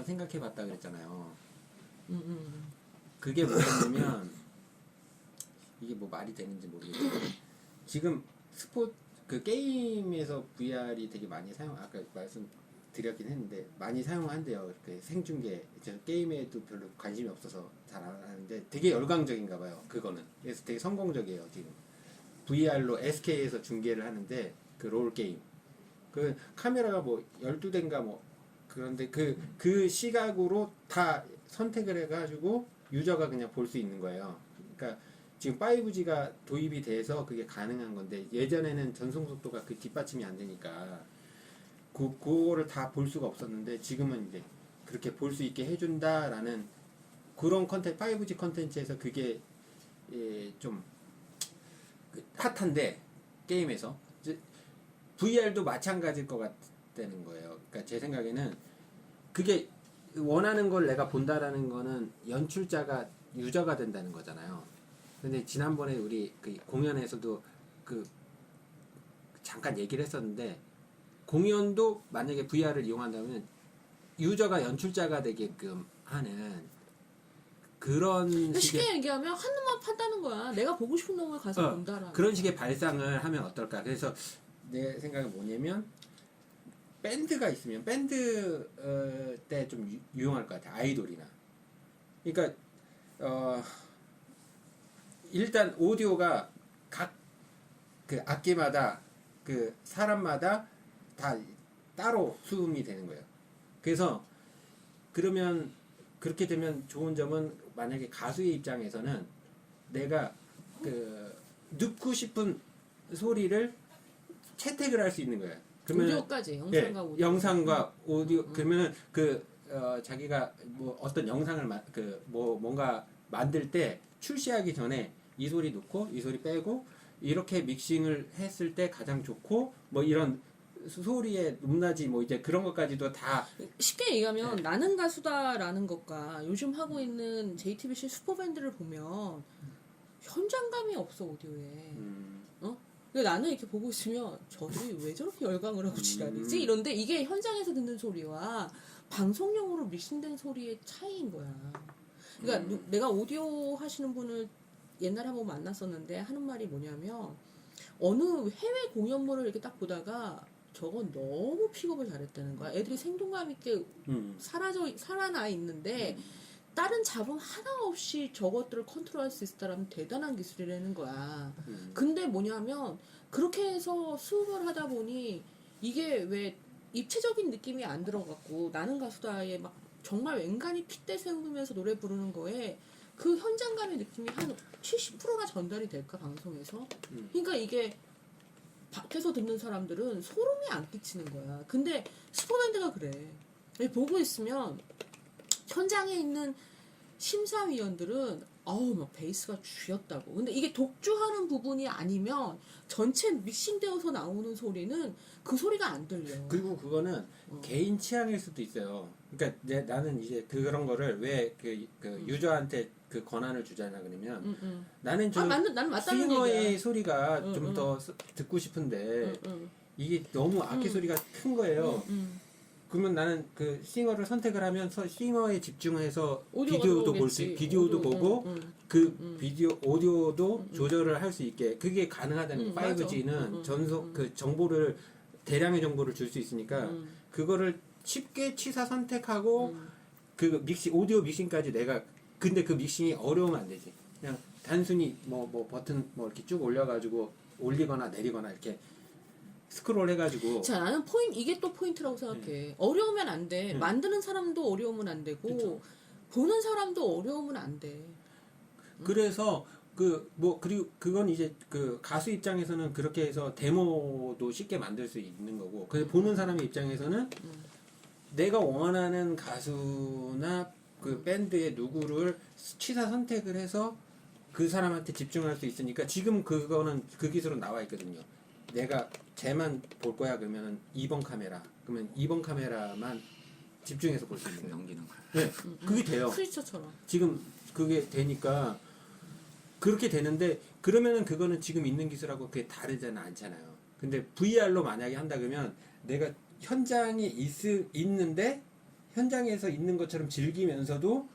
생각해봤다 그랬잖아요. 그게 뭐냐면 이게 뭐 말이 되는지 모르겠지만 지금 그 게임에서 VR이 되게 많이 아까 말씀드렸긴 했는데 많이 사용한대요. 그 생중계. 저 게임에도 별로 관심이 없어서 잘 안 하는데 되게 열광적인가 봐요. 그거는. 그래서 되게 성공적이에요. 지금 VR로 SK에서 중계를 하는데 그 롤 게임. 그 카메라가 뭐 12대인가 뭐 그런데 그 시각으로 다 선택을 해가지고 유저가 그냥 볼 수 있는 거예요. 그러니까 지금 5G가 도입이 돼서 그게 가능한 건데 예전에는 전송 속도가 그 뒷받침이 안 되니까 그거를 다 볼 수가 없었는데 지금은 이제 그렇게 볼 수 있게 해준다라는 그런 5G 컨텐츠에서 그게 좀 핫한데 게임에서 VR도 마찬가지일 것 같다는 거예요. 그러니까 제 생각에는 그게 원하는 걸 내가 본다라는 거는 연출자가 유저가 된다는 거잖아요. 근데 지난번에 우리 그 공연에서도 잠깐 얘기를 했었는데 공연도 만약에 VR을 이용한다면 유저가 연출자가 되게끔 하는 그런 쉽게 얘기하면 한눈만 판다는 거야. 내가 보고 싶은 놈을 가서 본다라는 그런 식의 발상을 하면 어떨까. 그래서 내 생각은 뭐냐면 밴드가 있으면 밴드 때 좀 유용할 것 같아. 아이돌이나. 그러니까 일단 오디오가 각 그 악기마다 그 사람마다 다 따로 수음이 되는 거예요. 그래서 그러면 그렇게 되면 좋은 점은 만약에 가수의 입장에서는 내가 그 듣고 싶은 소리를 채택을 할 수 있는 거예요. 그러면 오디오까지 영상과 오디오. 영상과 오디오 그러면은 자기가 뭐 어떤 영상을 뭔가 만들 때 출시하기 전에 이 소리 넣고 이 소리 빼고 이렇게 믹싱을 했을 때 가장 좋고 뭐 이런 소리의 높낮이 뭐 이제 그런 것까지도 다 쉽게 얘기하면 나는 가수다라는 것과 요즘 하고 있는 JTBC 슈퍼밴드를 보면 현장감이 없어 오디오에. 근데 나는 이렇게 보고 있으면 저들이 왜 저렇게 열광을 하고 지랄이지? 이런데 이게 현장에서 듣는 소리와 방송용으로 믹싱된 소리의 차이인 거야. 그러니까 내가 오디오 하시는 분을 옛날에 한번 만났었는데 하는 말이 뭐냐면 어느 해외 공연물을 이렇게 딱 보다가 저건 너무 픽업을 잘했다는 거야. 애들이 생동감 있게 살아나 있는데 다른 잡음 하나 없이 저것들을 컨트롤할 수 있다라면 대단한 기술이라는 거야. 근데 뭐냐면 그렇게 해서 수업을 하다 보니 이게 왜 입체적인 느낌이 안 들어갔고 나는 가수다에 막 정말 앵간히 핏대 세우면서 노래 부르는 거에 그 현장감의 느낌이 한 70%가 전달이 될까 방송에서? 그러니까 이게 밖에서 듣는 사람들은 소름이 안 끼치는 거야. 근데 슈퍼밴드가 그래. 보고 있으면 현장에 있는 심사위원들은 막 베이스가 쥐었다고. 근데 이게 독주하는 부분이 아니면 전체 믹싱되어서 나오는 소리는 그 소리가 안 들려. 그리고 그거는 개인 취향일 수도 있어요. 그러니까 나는 이제 그런 거를 왜 유저한테 그 권한을 주잖아 그러면 나는 좀 나는 맞다는 싱어의 얘기야. 소리가 좀 더 듣고 싶은데 이게 너무 악기 소리가 큰 거예요. 그러면 나는 그 싱어를 선택을 하면서 싱어에 집중해서 비디오도 보고 오디오도 조절을 할 수 있게 그게 가능하다는 5G는 전속 그 정보를 대량의 정보를 줄 수 있으니까 그거를 쉽게 취사 선택하고 그 오디오 믹싱까지 근데 그 믹싱이 어려우면 안 되지. 그냥 단순히 뭐 버튼 뭐 이렇게 쭉 올려가지고 올리거나 내리거나 이렇게 스크롤 해가지고. 자, 나는 이게 또 포인트라고 생각해. 어려우면 안 돼. 만드는 사람도 어려우면 안 되고, 그쵸. 보는 사람도 어려우면 안 돼. 그래서 그리고 그건 이제 그 가수 입장에서는 그렇게 해서 데모도 쉽게 만들 수 있는 거고, 보는 사람의 입장에서는 내가 원하는 가수나 그 밴드의 누구를 취사 선택을 해서 그 사람한테 집중할 수 있으니까 지금 그거는 그 기술은 나와 있거든요. 내가 쟤만 볼 거야 그러면 2번 카메라. 그러면 2번 카메라만 집중해서 볼 수 있는 거예요. 넘기는 거야. 네, 그게 돼요. 프리처처럼. 지금 그게 되니까 그렇게 되는데 그러면은 그거는 지금 있는 기술하고 그게 다르지는 않잖아요. 근데 VR로 만약에 한다 그러면 내가 현장에 있는데 현장에서 있는 것처럼 즐기면서도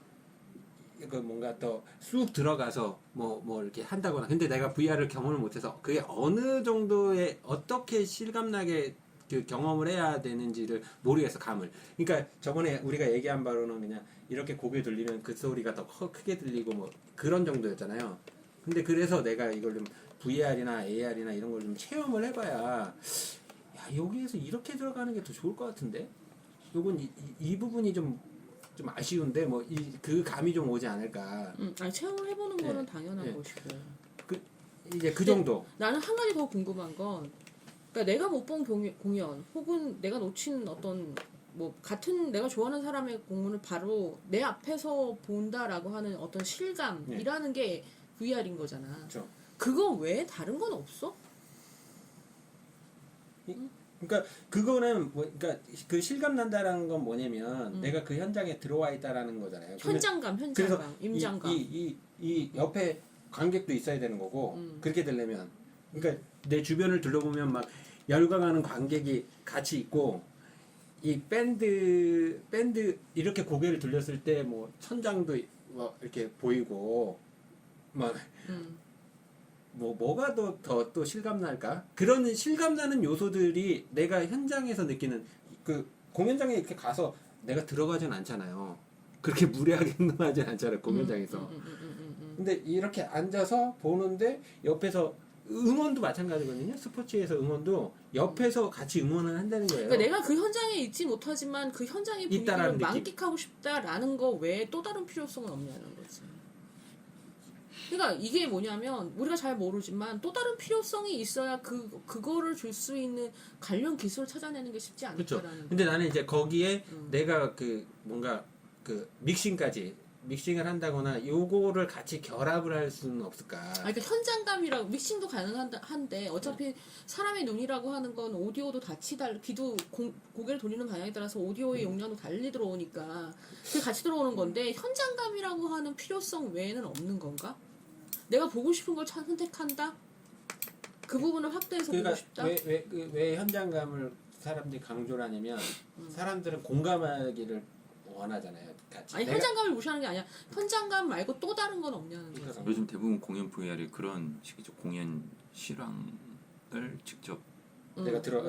그 뭔가 더 쑥 들어가서 뭐 이렇게 한다거나. 근데 내가 VR을 경험을 못해서 그게 어느 정도의 어떻게 실감나게 그 경험을 해야 되는지를 모르겠어, 감을. 그러니까 저번에 우리가 얘기한 바로는 그냥 이렇게 고개 돌리면 그 소리가 더 크게 들리고 뭐 그런 정도였잖아요. 근데 그래서 내가 이걸 좀 VR이나 AR이나 이런 걸 좀 체험을 해봐야 야, 여기에서 이렇게 들어가는 게 더 좋을 것 같은데. 요건 이 부분이 좀 아쉬운데 뭐 그 감이 좀 오지 않을까. 아니 체험을 해보는 네. 거는 당연한 네. 것이고. 이제 그 정도. 나는 한 가지 더 궁금한 건, 그러니까 내가 못 본 공연 혹은 내가 놓친 어떤 뭐 같은 내가 좋아하는 사람의 공연을 바로 내 앞에서 본다라고 하는 어떤 실감이라는 게 VR인 거잖아. 그렇죠. 그거 외에 다른 건 없어? 그러니까 그거는 뭐 그러니까 그 실감 난다라는 건 뭐냐면 내가 그 현장에 들어와 있다라는 거잖아요. 현장감, 그래서 임장감. 이 옆에 관객도 있어야 되는 거고 그렇게 되려면 그러니까 내 주변을 둘러보면 막 열광하는 관객이 같이 있고 이 밴드 이렇게 고개를 돌렸을 때 뭐 천장도 뭐 이렇게 보이고 막 뭐가 더 또 실감 날까? 그런 실감 나는 요소들이 내가 현장에서 느끼는 그 공연장에 이렇게 가서 내가 들어가진 않잖아요. 그렇게 무례하게 행동하진 않잖아요, 공연장에서. 근데 이렇게 앉아서 보는데 옆에서 응원도 마찬가지거든요. 스포츠에서 응원도 옆에서 같이 응원을 한다는 거예요. 그러니까 내가 그 현장에 있지 못하지만 그 현장의 분위기를 있다라는 느낌. 만끽하고 싶다라는 거 외에 또 다른 필요성은 없냐는 거지. 그러니까 이게 뭐냐면 우리가 잘 모르지만 또 다른 필요성이 있어야 그거를 줄 수 있는 관련 기술을 찾아내는 게 쉽지 그렇죠. 않을까라는. 근데 나는 이제 거기에 내가 그 뭔가 그 믹싱을 한다거나 요거를 같이 결합을 할 수는 없을까? 그러니까 현장감이라고 믹싱도 가능한데 어차피 사람의 눈이라고 하는 건 오디오도 귀도 고개를 돌리는 방향에 따라서 오디오의 용량도 달리 들어오니까 그게 같이 들어오는 건데 현장감이라고 하는 필요성 외에는 없는 건가? 내가 보고 싶은 걸 선택한다? 그 부분을 확대해서 보고 싶다? 왜 현장감을 사람들이 강조를 하냐면 사람들은 공감하기를 원하잖아요. 같이. 아니 현장감을 무시하는 게 아니야. 현장감 말고 또 다른 건 없냐는 거지. 요즘 대부분 공연 VR이 그런 식이죠. 공연 실황을 직접 내가 들어.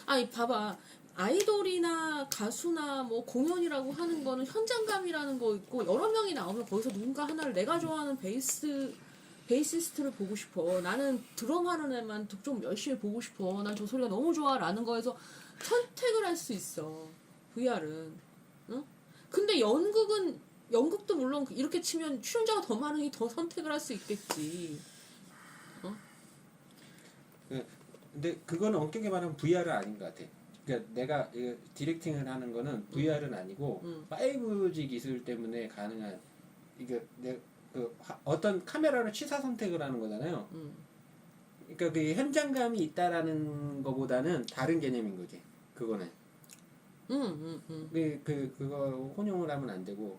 아니 봐봐. 아이돌이나 가수나 뭐 공연이라고 하는 거는 현장감이라는 거 있고 여러 명이 나오면 거기서 누군가 하나를 내가 좋아하는 베이시스트를 보고 싶어. 나는 드럼 하는 애만 좀 열심히 보고 싶어. 난 저 소리가 너무 좋아. 라는 거에서 선택을 할 수 있어. VR은. 응? 근데 연극도 물론 이렇게 치면 출연자가 더 많으니 더 선택을 할 수 있겠지. 근데 그거는 엄격히 말하면 VR은 아닌 것 같아. 그러니까 내가 디렉팅을 하는 거는 VR은 아니고 5G 기술 때문에 가능한 이게 어떤 카메라로 취사 선택을 하는 거잖아요. 그러니까 그 현장감이 있다라는 거보다는 다른 개념인 거지. 그거는. 그거 혼용을 하면 안 되고.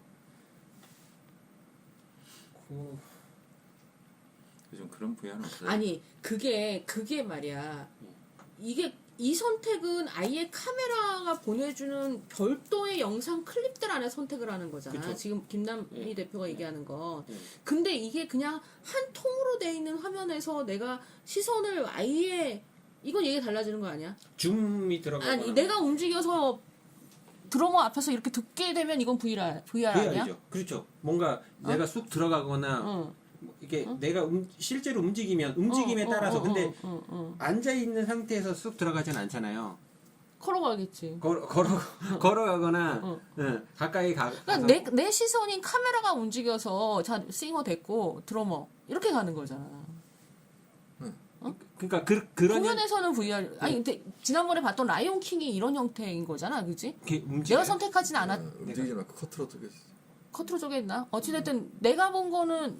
요즘 그런 VR은 없어요. 아니 그게 말이야. 이 선택은 아예 카메라가 보내주는 별도의 영상 클립들 안에 선택을 하는 거잖아. 그쵸. 지금 김남희 대표가 얘기하는 건. 근데 이게 그냥 한 통으로 돼 있는 화면에서 내가 시선을 아예 이건 얘기 달라지는 거 아니야? 줌이 들어가거나. 아니 내가 움직여서 드러머 앞에서 이렇게 듣게 되면 이건 VR 아니야? VR이죠. 그렇죠. 뭔가 내가 쑥 들어가거나 이게 내가 실제로 움직임에 따라서 근데 앉아 있는 상태에서 쑥 들어가진 않잖아요. 걸어가겠지. 걸어가거나 가까이 가서 그러니까 내 시선인 카메라가 움직여서 자 싱어 됐고 드러머 이렇게 가는 거잖아. 그러니까 그런 공연에서는 VR 아니 근데 지난번에 봤던 라이온 킹이 이런 형태인 거잖아, 그지? 움직여. 내가 선택하진 않았. 움직이지 말고 커트로 쪼개. 커트로 쪼개있나? 어찌됐든 내가 본 거는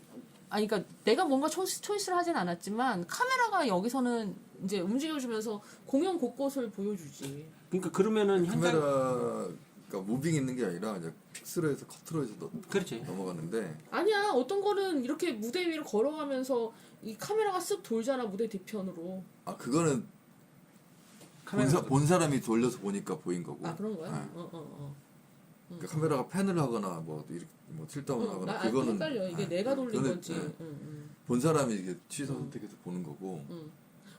아니 그러니까 내가 뭔가 초이스를 하진 않았지만 카메라가 여기서는 이제 움직여주면서 공연 곳곳을 보여주지. 그러니까 그러면은 카메라가 무빙 있는 게 아니라 이제 픽스로 해서 커트로 해서 그렇지. 넘어가는데 아니야 어떤 거는 이렇게 무대 위를 걸어가면서 이 카메라가 쓱 돌잖아 무대 뒤편으로. 그거는 본 사람이 돌려서 보니까 보인 거고. 아 그런 거야? 네. 그러니까 카메라가 팬을 하거나 뭐 이렇게 뭐 틸다운을 하거나 나 그거는 헷갈려. 이게 네. 내가 돌린 그거는, 건지. 네. 본 사람이 이게 취사 선택해서 보는 거고.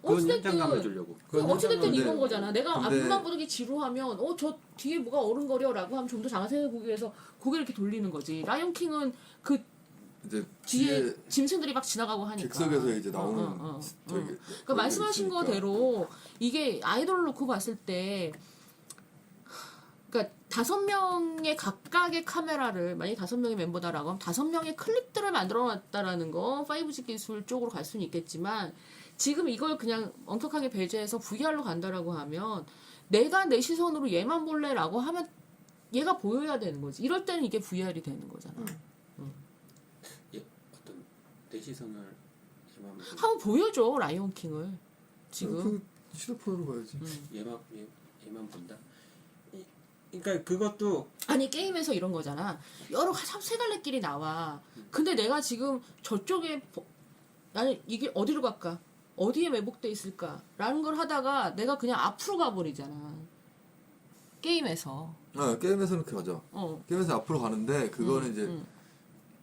그건 어찌됐든 현장감을 주려고. 어찌됐든 근데- 이건 거잖아. 내가 근데- 앞만 보는 지루하면 저 뒤에 뭐가 어른거려라고 하면 좀 더 자세히 보기 위해서 고개를 이렇게 돌리는 거지. 라이온킹은 그 이제 뒤에 짐승들이 막 지나가고 하니까. 객석에서 이제 나오는 저기 그러니까 말씀하신 있으니까. 거대로 이게 아이돌을 놓고 봤을 때 그러니까 5명의 각각의 카메라를 만약에 5명의 멤버다라고 하면 5명의 클립들을 만들어 놨다라는 거 5G 기술 쪽으로 갈 수는 있겠지만 지금 이걸 그냥 엄격하게 배제해서 VR로 간다라고 하면 내가 내 시선으로 얘만 볼래라고 하면 얘가 보여야 되는 거지. 이럴 때는 이게 VR이 되는 거잖아. 어떤 내 시선을 얘만 보고 한번 보여줘 라이온킹을 지금. 그 휴대폰으로 봐야지. 얘만 본다. 그러니까 그것도 아니 게임에서 이런 거잖아. 여러 세 갈래 길이 나와. 근데 내가 지금 저쪽에 나는 이게 어디로 갈까? 어디에 매복돼 있을까?라는 걸 하다가 내가 그냥 앞으로 가버리잖아. 게임에서. 게임에서는 그렇게 가죠. 게임에서 앞으로 가는데 그거는 이제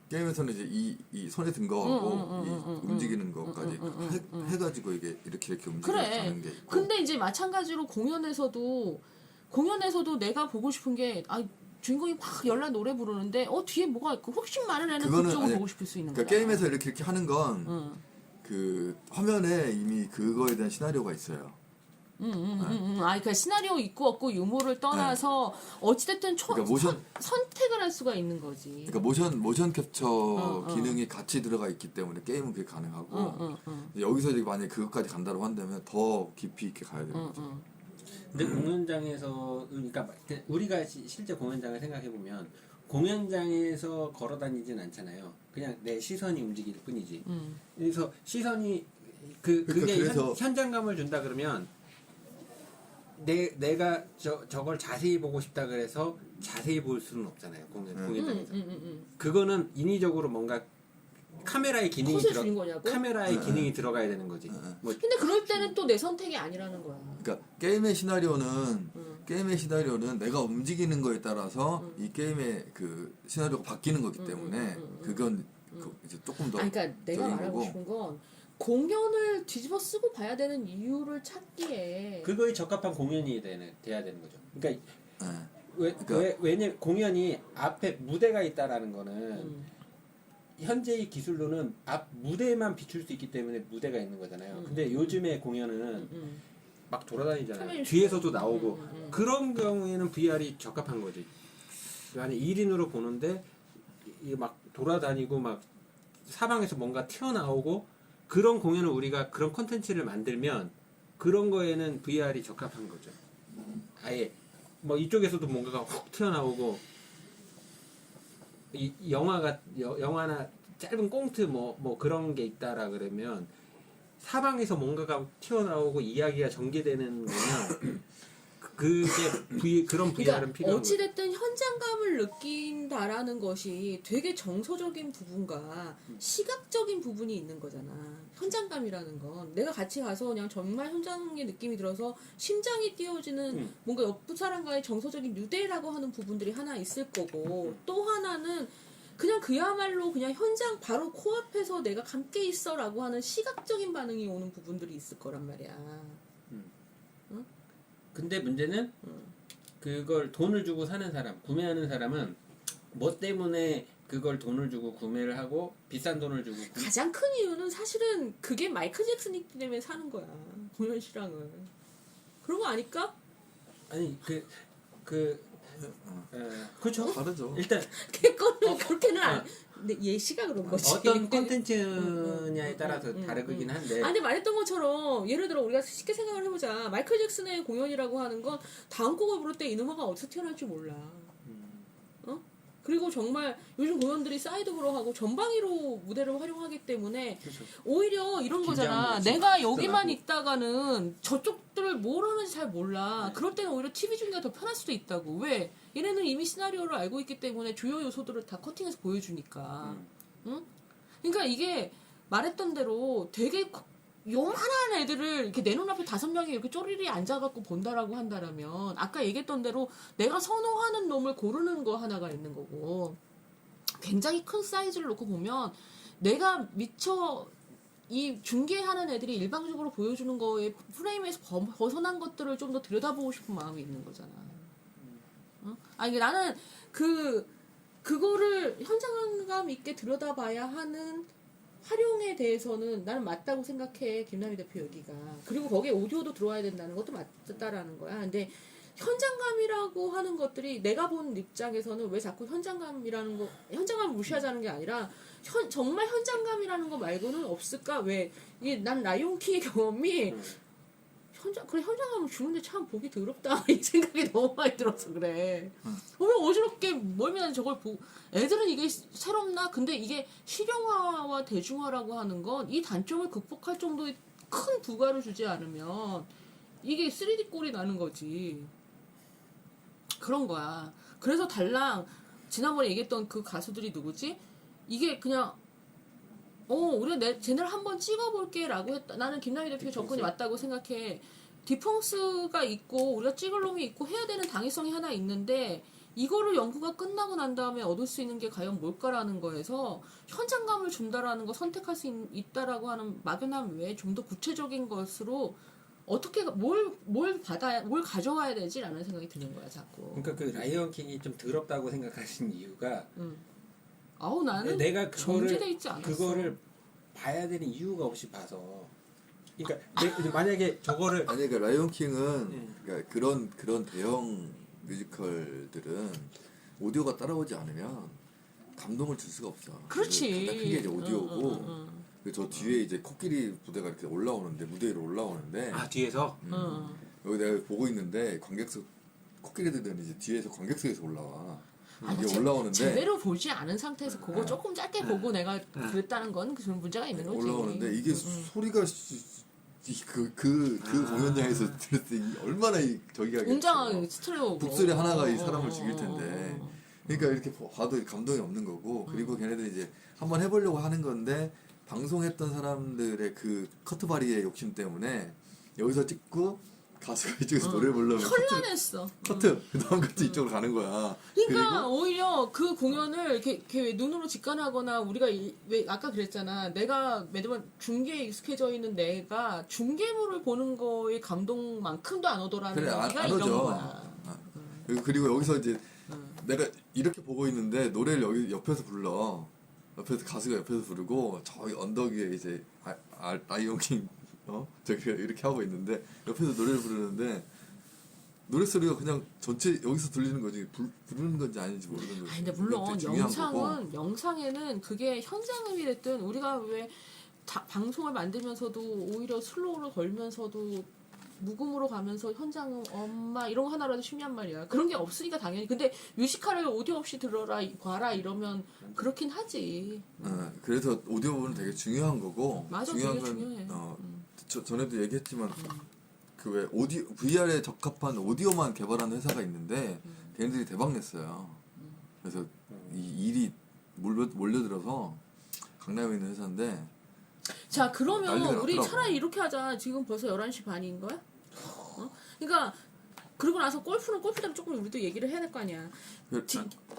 게임에서는 이제 이 손에 든 거하고 이 움직이는 거까지 해가지고 이게 이렇게 움직이는 그래. 게 있고. 근데 이제 마찬가지로 공연에서도 내가 보고 싶은 게 주인공이 막 열나 노래 부르는데 뒤에 뭐가 있고 훨씬 많은 애는 그쪽을 보고 싶을 수 있는 거야. 그러니까 게임에서 이렇게 하는 건 그 화면에 이미 그거에 대한 시나리오가 있어요. 그러니까 시나리오 있고 없고 유무를 떠나서 어찌됐든 그러니까 선택을 할 수가 있는 거지. 그러니까 모션 캡처 기능이 같이 들어가 있기 때문에 게임은 그게 가능하고 여기서 이제 만약에 그것까지 간다고 한다면 더 깊이 있게 가야 되는 거죠. 근데 공연장에서 그러니까 우리가 실제 공연장을 생각해 보면 공연장에서 걸어 다니진 않잖아요. 그냥 내 시선이 움직일 뿐이지. 그래서 시선이 그게 그래서 현장감을 준다 그러면 내가 저걸 자세히 보고 싶다 그래서 자세히 볼 수는 없잖아요. 공연장에서. 그거는 인위적으로 뭔가 카메라의 기능이 컷을 주는 거냐고? 카메라의 기능이 들어가야 되는 거지. 뭐 근데 그럴 때는 또 내 선택이 아니라는 거야. 그러니까 게임의 시나리오는 내가 움직이는 거에 따라서 이 게임의 그 시나리오가 바뀌는 거기 때문에 그건 이제 조금 더 그러니까 내가 적인 말하고 거고. 싶은 건 공연을 뒤집어 쓰고 봐야 되는 이유를 찾기에 그거에 적합한 공연이 돼야 되는 거죠. 그러니까 그러니까 왜냐 공연이 앞에 무대가 있다라는 거는 현재의 기술로는 앞 무대만 비출 수 있기 때문에 무대가 있는 거잖아요. 근데 요즘의 공연은 막 돌아다니잖아요. 뒤에서도 나오고 그런 경우에는 VR이 적합한 거지. 아니 1인으로 보는데 이게 막 돌아다니고 막 사방에서 뭔가 튀어나오고 그런 공연을 우리가 그런 콘텐츠를 만들면 그런 거에는 VR이 적합한 거죠. 아예 뭐 이쪽에서도 뭔가가 훅 튀어나오고 이 영화나 짧은 꽁트 뭐 그런 게 있다라 그러면 사방에서 뭔가가 튀어나오고 이야기가 전개되는 거면 그게 그런 VR은 그러니까 필요한 거죠. 어찌됐든 현장감을 느낀다라는 것이 되게 정서적인 부분과 시각적인 부분이 있는 거잖아. 현장감이라는 건 내가 같이 가서 그냥 정말 현장의 느낌이 들어서 심장이 뛰어지는 뭔가 옆 사람과의 정서적인 유대라고 하는 부분들이 하나 있을 거고 또 하나는 그냥 그야말로 그냥 현장 바로 코앞에서 내가 함께 있어라고 하는 시각적인 반응이 오는 부분들이 있을 거란 말이야. 근데 문제는 그걸 돈을 주고 사는 사람, 구매하는 사람은 뭐 때문에 그걸 돈을 주고 구매를 하고 비싼 돈을 주고 가장 큰 이유는 사실은 그게 마이클 잭슨이기 때문에 사는 거야. 공연 실황을. 그런 거 아닐까? 아니 그렇죠. 다르죠. 일단 그거는 그렇게는 안. 근데 예시가 그런 거지. 어떤 콘텐츠냐에 따라서 다르긴 한데. 아니 근데 말했던 것처럼 예를 들어 우리가 쉽게 생각을 해보자. 마이클 잭슨의 공연이라고 하는 건 다음 곡을 부를 때 이 음악가 어디서 튀어나올지 몰라. 그리고 정말 요즘 공연들이 사이드브로 하고 전방위로 무대를 활용하기 때문에 그렇죠. 오히려 이런 거잖아. 내가 여기만 있다가는 저쪽들을 뭘 하는지 잘 몰라. 그럴 때는 오히려 TV 중계가 더 편할 수도 있다고. 왜? 얘네는 이미 시나리오를 알고 있기 때문에 주요 요소들을 다 커팅해서 보여주니까. 응? 그러니까 이게 말했던 대로 되게 요만한 애들을 이렇게 내 눈앞에 5명이 이렇게 쪼리리 앉아갖고 본다라고 한다라면 아까 얘기했던 대로 내가 선호하는 놈을 고르는 거 하나가 있는 거고 굉장히 큰 사이즈를 놓고 보면 내가 미처 이 중계하는 애들이 일방적으로 보여주는 거에 프레임에서 벗어난 것들을 좀 더 들여다보고 싶은 마음이 있는 거잖아. 어? 아니 나는 그거를 현장감 있게 들여다봐야 하는 활용에 대해서는 나는 맞다고 생각해. 김남희 대표 여기가. 그리고 거기에 오디오도 들어와야 된다는 것도 맞다라는 거야. 근데 현장감이라고 하는 것들이 내가 본 입장에서는 왜 자꾸 현장감을 무시하자는 게 아니라 정말 현장감이라는 거 말고는 없을까? 왜? 이게 난 라이온킹의 경험이 현장감을 주는데 참 보기 더럽다 이 생각이 너무 많이 들어서 그래. 보면 어지럽게 멀면 저걸 보고 애들은 이게 새롭나? 근데 이게 실용화와 대중화라고 하는 건 이 단점을 극복할 정도의 큰 부가를 주지 않으면 이게 3D 꼴이 나는 거지. 그런 거야. 그래서 달랑 지난번에 얘기했던 그 가수들이 누구지? 이게 그냥 우리가 쟤네를 한번 찍어볼게 라고 했다. 나는 김남희 대표의 접근이 맞다고 생각해. 디펑스가 있고 우리가 찍을 놈이 있고 해야 되는 당위성이 하나 있는데 이거를 연구가 끝나고 난 다음에 얻을 수 있는 게 과연 뭘까라는 거에서 현장감을 준다라는 거 선택할 수 있다라고 하는 막연함 외에 좀 더 구체적인 것으로 어떻게 뭘 가져와야 되지라는 생각이 드는 거야 자꾸. 그러니까 그 라이언 킹이 좀 더럽다고 생각하시는 이유가 아우 나는 내가 정제돼 있지 않았어. 그거를 봐야 되는 이유가 없이 봐서. 그러니까 만약에 저거를 그러니까 라이온킹은 그러니까 그런 대형 뮤지컬들은 오디오가 따라오지 않으면 감동을 줄 수가 없어. 그렇지. 가장 큰 게 이제 오디오고. 저 뒤에 이제 코끼리 부대가 이렇게 올라오는데 무대 위로 올라오는데 뒤에서 여기 내가 보고 있는데 관객석 코끼리들은 이제 뒤에서 관객석에서 올라와. 이게 올라오는데 제대로 보지 않은 상태에서 그거 조금 짧게 보고 내가 그랬다는 건 그런 문제가 있는 거지. 올라오는데 이게 소리가 그 공연장에서 들을 때 얼마나 저기가 웅장하게 스트레오 북소리 하나가 이 사람을 죽일 텐데. 그러니까 이렇게 봐도 감동이 없는 거고. 그리고 걔네들이 이제 한번 해보려고 하는 건데 방송했던 사람들의 그 커트바리의 욕심 때문에 여기서 찍고 가수가 이쪽에서 노래 부르면 현란했어. 커트 그 다음 커트 이쪽으로 가는 거야. 그러니까 오히려 그 공연을 이렇게 왜 눈으로 직관하거나 우리가 왜 아까 그랬잖아. 내가 매번 중계에 익숙해져 있는 내가 중계물을 보는 거에 감동만큼도 안 오더라는 그래, 얘기가 안 이런 오죠. 거야. 그리고 여기서 이제 내가 이렇게 보고 있는데 노래를 여기 옆에서 불러. 옆에서 가수가 옆에서 부르고 저기 언덕 위에 이제 라이온킹 저기가 이렇게 하고 있는데 옆에서 노래를 부르는데 노래 소리가 그냥 전체 여기서 들리는 거지 부르는 건지 아닌지 모르는 거지. 근데 물론 영상에는 그게 현장음이 됐든 우리가 왜 방송을 만들면서도 오히려 슬로우를 걸면서도 묵음으로 가면서 현장음 엄마 이런 거 하나라도 심리한 말이야. 그런 게 없으니까 당연히. 근데 뮤지컬을 오디오 없이 들어라 봐라 이러면 그렇긴 하지. 그래서 오디오 부분은 되게 중요한 거고. 맞아, 중요한 되게 건 중요해. 전에도 얘기했지만 그 왜 오디오 VR에 적합한 오디오만 개발하는 회사가 있는데 걔네들이 대박 냈어요. 그래서 이 일이 몰려들어서 강남에 있는 회사인데. 자 그러면 우리 났더라고. 차라리 이렇게 하자. 지금 벌써 11시 반인 거야? 그러니까 그러고 나서 골프대로 조금 우리도 얘기를 해야 될 거 아니야.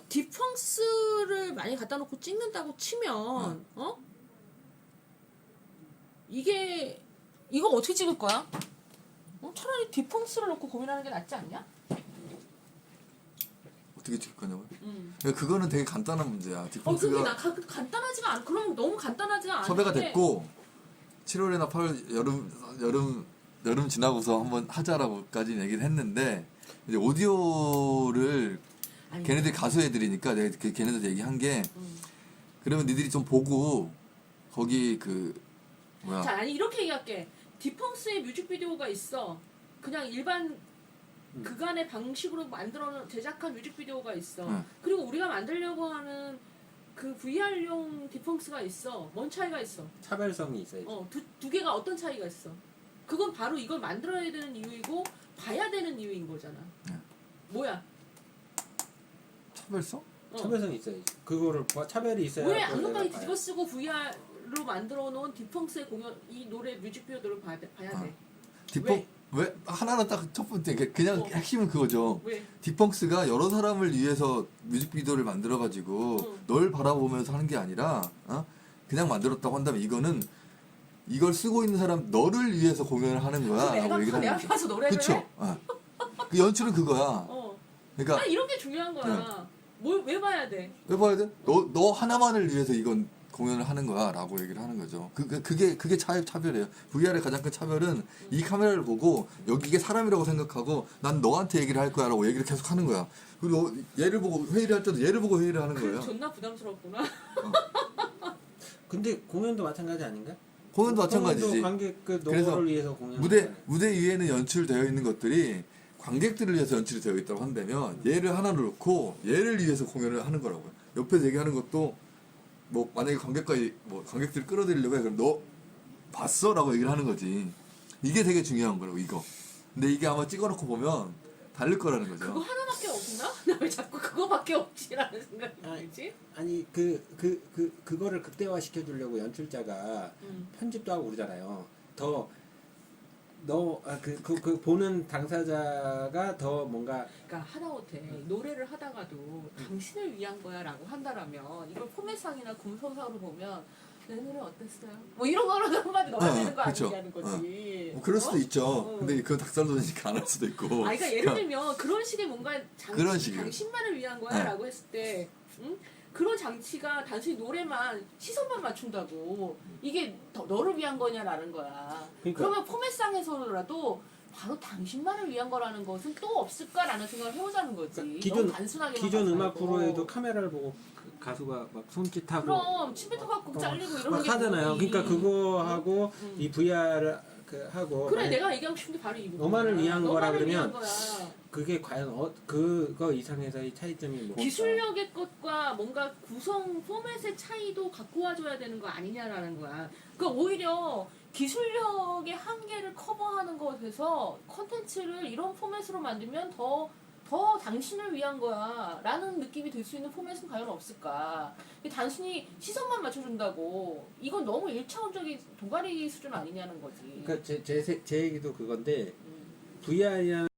디펑스를 많이 갖다 놓고 찍는다고 치면 이거 어떻게 찍을 거야? 차라리 디펑스를 놓고 고민하는 게 낫지 않냐? 어떻게 찍을 거냐고요? 그거는 되게 간단한 문제야. 근데 디펑스가 간단하지가 않아. 그럼 너무 간단하지가 않아. 섭외가 됐고 7월이나 8월 여름 지나고서 한번 하자라고까지 얘기를 했는데 이제 오디오를 걔네들이 가수 애들이니까 내가 걔네들 얘기한 게 그러면 니들이 좀 보고 거기 자 아니 이렇게 얘기할게. 디펑스의 뮤직비디오가 있어. 그냥 일반 그간의 방식으로 제작한 뮤직비디오가 있어. 그리고 우리가 만들려고 하는 그 VR용 디펑스가 있어. 뭔 차이가 있어? 차별성이 있어야지. 두 개가 어떤 차이가 있어? 그건 바로 이걸 만들어야 되는 이유이고 봐야 되는 이유인 거잖아. 뭐야? 차별성? 차별성이 있어야지. 그거를 차별이 있어야. 왜 안경까지 뒤집어 쓰고 VR로 VR로 만들어 놓은 디펑스의 공연 이 노래 뮤직비디오를 봐야 돼. 디펑 왜 하나는 딱 첫 번째 그냥 어. 핵심은 그거죠. 왜? 디펑스가 여러 사람을 위해서 뮤직비디오를 만들어 가지고 널 바라보면서 하는 게 아니라 그냥 만들었다고 한다면 이거는 이걸 쓰고 있는 사람 너를 위해서 공연을 하는 거야라고 얘기를 내 하는 앞에 거죠. 가서 노래를 그렇죠. 해? 그 연출은 그거야. 어. 그러니까 이런 게 중요한 거야. 왜 봐야 돼? 왜 봐야 돼? 너 하나만을 위해서 이건 공연을 하는 거야라고 얘기를 하는 거죠. 그게 차별이에요. VR의 가장 큰 차별은 이 카메라를 보고 여기 이게 사람이라고 생각하고 난 너한테 얘기를 할 거야라고 얘기를 계속 하는 거야. 그리고 얘를 보고 회의를 할 때도 얘를 보고 회의를 하는 거예요. 존나 부담스럽구나. 근데 공연도 마찬가지 아닌가? 공연도 마찬가지지. 관객 그 그래서 너를 위해서 공연. 무대 위에는 연출되어 있는 것들이 관객들을 위해서 연출이 되어 있다고 한다면 얘를 하나로 놓고 얘를 위해서 공연을 하는 거라고요. 옆에서 얘기하는 것도 뭐 만약에 관객들을 끌어들이려고 해 그럼 너 봤어?라고 얘기를 하는 거지. 이게 되게 중요한 거라고 이거. 근데 이게 아마 찍어놓고 보면 다를 거라는 거죠. 그거 하나밖에 없나? 나 왜 자꾸 그거밖에 없지라는 생각이 들지? 아니 그거를 극대화 시켜주려고 연출자가 편집도 하고 그러잖아요. 그 보는 당사자가 더 뭔가 그러니까 하다못해 노래를 하다가도 당신을 위한 거야라고 한다라면 이걸 포맷상이나 군소상으로 보면 내 노래 어땠어요? 뭐 이런 거라도 한마디 넣어야 되는 거 그쵸. 아니냐는 거지. 뭐 그럴 수도 있죠. 어. 근데 그건 닭살돋으니까 안 할 수도 있고. 그러니까 예를 들면 그런 식의 뭔가 그런 식이에요. 당신만을 위한 거야라고 했을 때 그런 장치가 단순히 노래만 시선만 맞춘다고 이게 너를 위한 거냐라는 거야. 그러니까. 그러면 포맷상에서라도 바로 당신만을 위한 거라는 것은 또 없을까라는 생각을 해보자는 거지. 그러니까 너무 단순하게 기존 음악 프로에도 카메라를 보고 가수가 막 손짓하고 그럼 침뱉어 갖고 잘리고 이런 막 게 하잖아요. 뭐니. 그러니까 그거 하고 이 VR 하고 그래 내가 얘기하고 싶은 게 바로 이 부분이야. 너만을 위한 거라 너만을 그러면 위한 거야. 그게 과연 그거 이상에서의 차이점이 뭐 기술력의 것과 뭔가 구성 포맷의 차이도 갖고 와줘야 되는 거 아니냐라는 거야. 그러니까 오히려 기술력의 한계를 커버하는 것에서 컨텐츠를 이런 포맷으로 만들면 더 당신을 위한 거야 라는 느낌이 들 수 있는 포맷은 과연 없을까. 단순히 시선만 맞춰준다고 이건 너무 1차원적인 도가리 수준 아니냐는 거지. 그러니까 제 얘기도 그건데 VR이라는